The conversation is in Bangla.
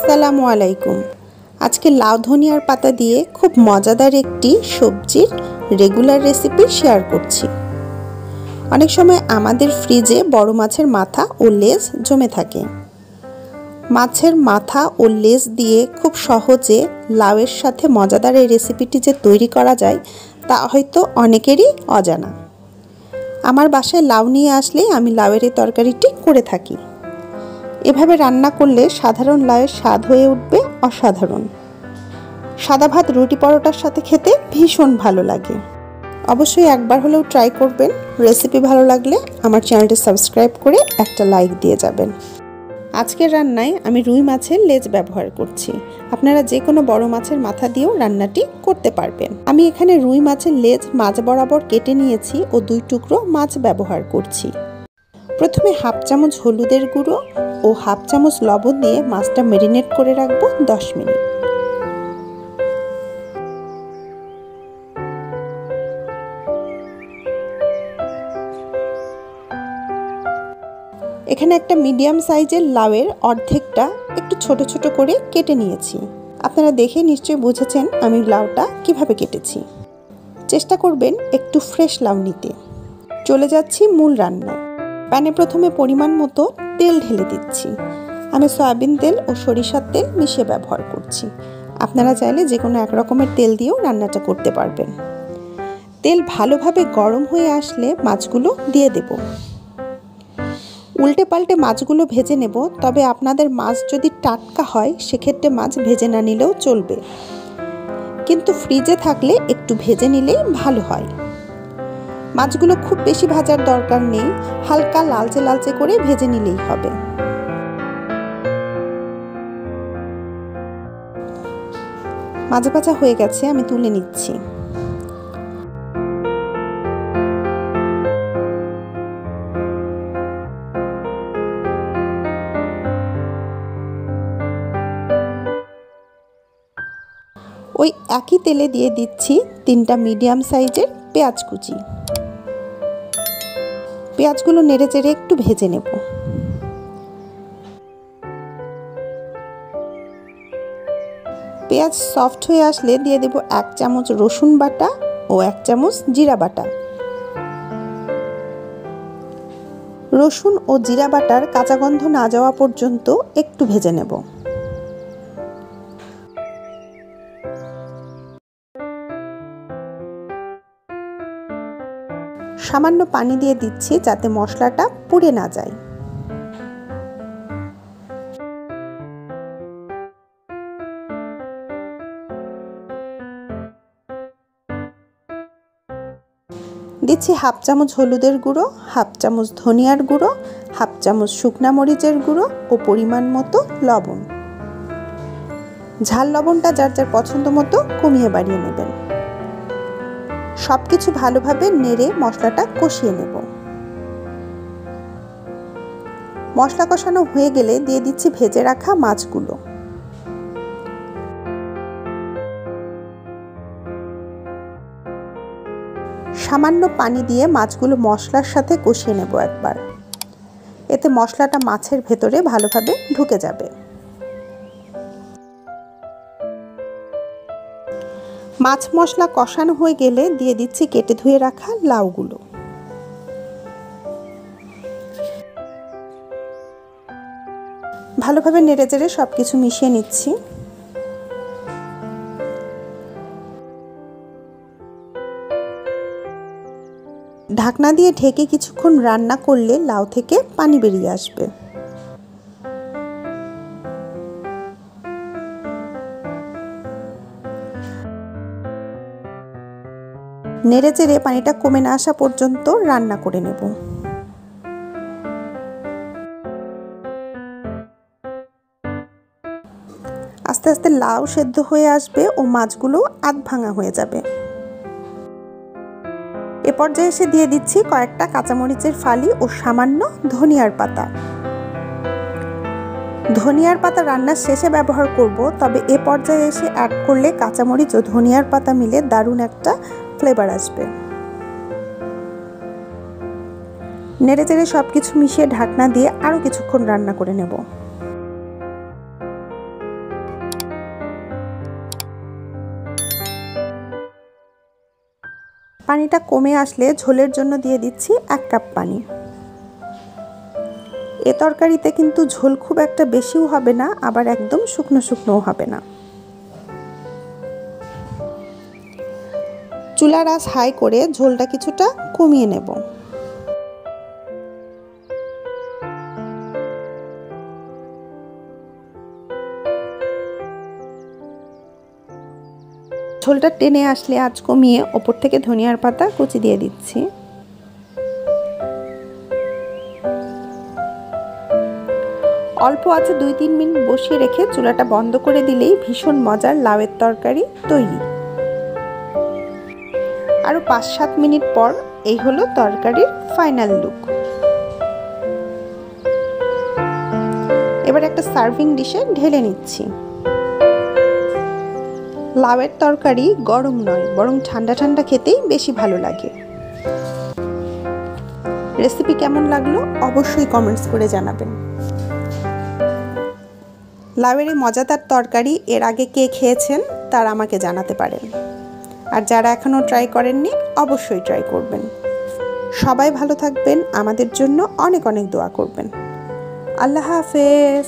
আসসালামু আলাইকুম। আজকে লাউ ধনিয়ার পাতা দিয়ে খুব মজাদার একটি সবজির রেগুলার রেসিপি শেয়ার করছি। অনেক সময় আমাদের ফ্রিজে বড় মাছের মাথা ও লেজ জমে থাকে। মাছের মাথা ও লেজ দিয়ে খুব সহজে লাউয়ের সাথে মজাদার এই রেসিপিটি যে তৈরি করা যায় তা হয়তো অনেকেরই অজানা। আমার বাসায় লাউ নিয়ে আসলেই আমি লাউয়ের এই তরকারিটি করে থাকি। এভাবে রান্না করলে সাধারণ লাউয়ের স্বাদ হয়ে উঠবে অসাধারণ। সাদা ভাত, রুটি, পরোটার সাথে খেতে ভীষণ ভালো লাগে। অবশ্যই একবার হলেও ট্রাই করবেন। রেসিপি ভালো লাগলে আমার চ্যানেলটি সাবস্ক্রাইব করে একটা লাইক দিয়ে যাবেন। আজকের রান্নায় আমি রুই মাছের লেজ ব্যবহার করছি। আপনারা যে কোনো বড় মাছের মাথা দিয়েও রান্নাটি করতে পারবেন। আমি এখানে রুই মাছের লেজ মাছ বরাবর কেটে নিয়েছি ও 2 টুকরো মাছ ব্যবহার করছি। প্রথমে হাফ চামচ হলুদের গুঁড়ো ও হাফ চামচ লবণ দিয়ে মাছটা ম্যারিনেট করে রাখবো 10 মিনিট। এখানে একটা মিডিয়াম সাইজের লাউয়ের অর্ধেকটা একটু ছোট ছোট করে কেটে নিয়েছি। আপনারা দেখে নিশ্চয়ই বুঝেছেন আমি লাউটা কিভাবে কেটেছি। চেষ্টা করবেন একটু ফ্রেশ লাউ নিতে। চলে যাচ্ছি মূল রান্নায়। প্যানে প্রথমে পরিমাণ মতো তেল ঢেলে দিচ্ছি। আমি সয়াবিন তেল ও সরিষার তেল মিশিয়ে ব্যবহার করছি। আপনারা চাইলে যে কোনো এক রকমের তেল দিয়েও রান্নাটা করতে পারবেন। তেল ভালোভাবে গরম হয়ে আসলে মাছগুলো দিয়ে দেব। উল্টে পাল্টে মাছগুলো ভেজে নেব। তবে আপনাদের মাছ যদি টাটকা হয় সেক্ষেত্রে মাছ ভেজে না নিলেও চলবে, কিন্তু ফ্রিজে থাকলে একটু ভেজে নিলেই ভালো হয়। মাছগুলো খুব বেশি ভাজার দরকার নেই, হালকা লালচে লালচে করে ভেজে নিলেই হবে। মাছ ভাজা হয়ে গেছে, আমি তুলে নিচ্ছি। ওই একই তেলে দিয়ে দিচ্ছি 3টা মিডিয়াম সাইজের পেঁয়াজ কুচি। পেঁয়াজগুলো নেড়ে চেড়ে একটু ভেজে নেব। পেঁয়াজ সফট হয়ে আসলে দিয়ে দেব 1 চামচ রসুন বাটা ও 1 চামচ জিরা বাটা। রসুন ও জিরা বাটার কাঁচা গন্ধ না যাওয়া পর্যন্ত একটু ভেজে নেব। সামান্য পানি দিয়ে দিচ্ছি যাতে মশলাটা পুড়ে না যায়। দিচ্ছি হাফ চামচ হলুদের গুঁড়ো, হাফ চামচ ধনিয়ার গুঁড়ো, হাফ চামচ শুকনা মরিচের গুঁড়ো ও পরিমাণ মতো লবণ। ঝাল লবণটা যার যার পছন্দ মতো কমিয়ে বাড়িয়ে নেবেন। সবকিছু ভালোভাবে নেড়ে মশলাটা কষিয়ে নেব। মশলা কষানো হয়ে গেলে দিয়ে দিচ্ছি ভেজে রাখা মাছগুলো। সামান্য পানি দিয়ে মাছগুলো মশলার সাথে কষিয়ে নেব একবার। এতে মশলাটা মাছের ভেতরে ভালোভাবে ঢুকে যাবে। মাছ মশলা কষানো হয়ে গেলে দিয়ে দিচ্ছি কেটে ধুয়ে রাখা লাউগুলো। ভালোভাবে নেড়ে চেড়ে সবকিছু মিশিয়ে নিচ্ছি। ঢাকনা দিয়ে ঢেকে কিছুক্ষণ রান্না করলে লাউ থেকে পানি বেরিয়ে আসবে। নেড়ে চেড়ে পানিটা কমে না আসা পর্যন্ত রান্না করে নেব। আস্তে আস্তে লাউ সেদ্ধ হয়ে আসবে ও মাছগুলো আধ ভাঙা হয়ে যাবে। এ পর্যায়ে এসে দিয়ে দিচ্ছি কয়েকটা কাঁচামরিচের ফালি ও সামান্য ধনিয়ার পাতা। ধনিয়ার পাতা রান্নার শেষে ব্যবহার করব, তবে এ পর্যায়ে এসে অ্যাড করলে কাঁচামরিচ ও ধনিয়ার পাতা মিলে দারুণ একটা ফ্লেভার আসবে। নেড়ে চেড়ে সবকিছু মিশিয়ে ঢাকনা দিয়ে আরও কিছুক্ষণ রান্না করে নেব। পানিটা কমে আসলে ঝোলের জন্য দিয়ে দিচ্ছি 1 কাপ পানি। এ তরকারিতে কিন্তু ঝোল খুব একটা বেশিও হবে না, আবার একদম শুকনো শুকনোও হবে না। চুলার আঁচ হাই করে ঝোলটা কিছুটা কমিয়ে নেব। ঝোলটা টেনে আসলে আঁচ কমিয়ে ওপর থেকে ধনিয়ার পাতা কুচি দিয়ে দিচ্ছি। অল্প আছে 2-3 মিনিট বসিয়ে রেখে চুলাটা বন্ধ করে দিলেই ভীষণ মজার লাউয়ের তরকারি তৈরি। আরও 5-7 মিনিট পর এই হলো তরকারির ফাইনাল লুক। এবার একটা সার্ভিং ডিশে ঢেলে নিচ্ছি। লাউয়ের তরকারি গরম নয়, বরং ঠান্ডা ঠান্ডা খেতেই বেশি ভালো লাগে। রেসিপি কেমন লাগলো অবশ্যই কমেন্টস করে জানাবেন। লাউয়ের এই মজাদার তরকারি এর আগে কে খেয়েছেন তারা আমাকে জানাতে পারেন। আর যারা এখনও ট্রাই করেননি অবশ্যই ট্রাই করবেন। সবাই ভালো থাকবেন, আমাদের জন্য অনেক অনেক দোয়া করবেন। আল্লাহ হাফেজ।